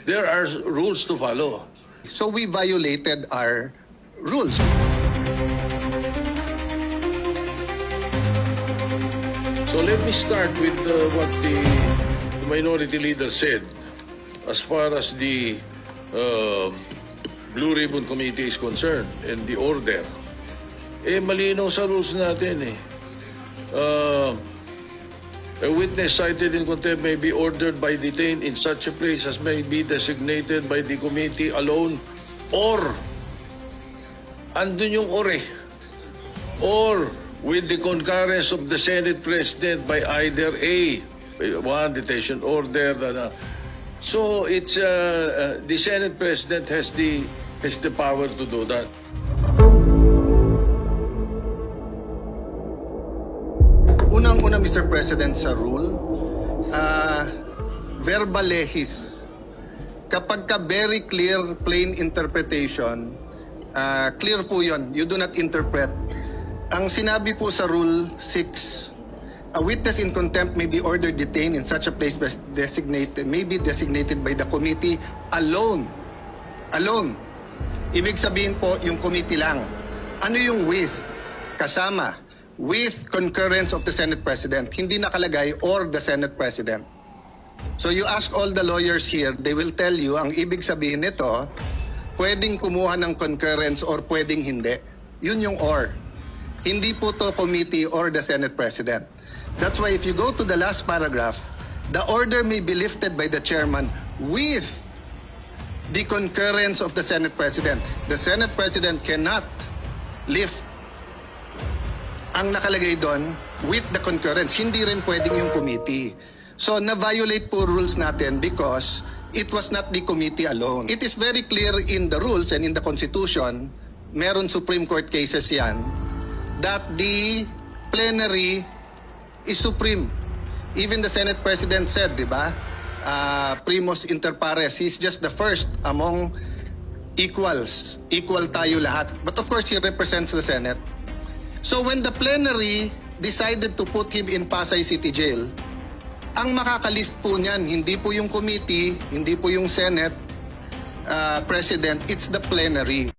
There are rules to follow. So we violated our rules. So let me start with what the minority leader said as far as the Blue Ribbon Committee is concerned and the order. Malinaw sa rules natin eh. A witness cited in contempt may be ordered by detained in such a place as may be designated by the committee alone or andun yung or eh. Or with the concurrence of the Senate President by either one detention order. So it's the Senate President has the power to do that. Unang-una, Mr. President, sa rule, verbal lehis. Kapag ka very clear, plain interpretation, clear po yun. You do not interpret. Ang sinabi po sa Rule 6, a witness in contempt may be ordered detained in such a place may be designated by the committee alone. Alone. Ibig sabihin po, yung committee lang. Ano yung with? Kasama. With concurrence of the Senate President. Hindi nakalagay or the Senate President. So you ask all the lawyers here, they will tell you, ang ibig sabihin nito, pwedeng kumuha ng concurrence or pwedeng hindi. Yun yung or. Hindi po to committee or the Senate President. That's why if you go to the last paragraph, the order may be lifted by the chairman with the concurrence of the Senate President. The Senate President cannot lift ang nakalagay doon with the concurrence. Hindi rin pwedeng yung committee. So na-violate po rules natin because it was not the committee alone. It is very clear in the rules and in the Constitution, meron Supreme Court cases yan, that the plenary is supreme. Even the Senate President said, di ba? Primus inter pares. He's just the first among equals. Equal tayo lahat. But of course, he represents the Senate. So when the plenary decided to put him in Pasay City Jail, ang makakalift po niyan, hindi po yung committee, hindi po yung Senate President, it's the plenary.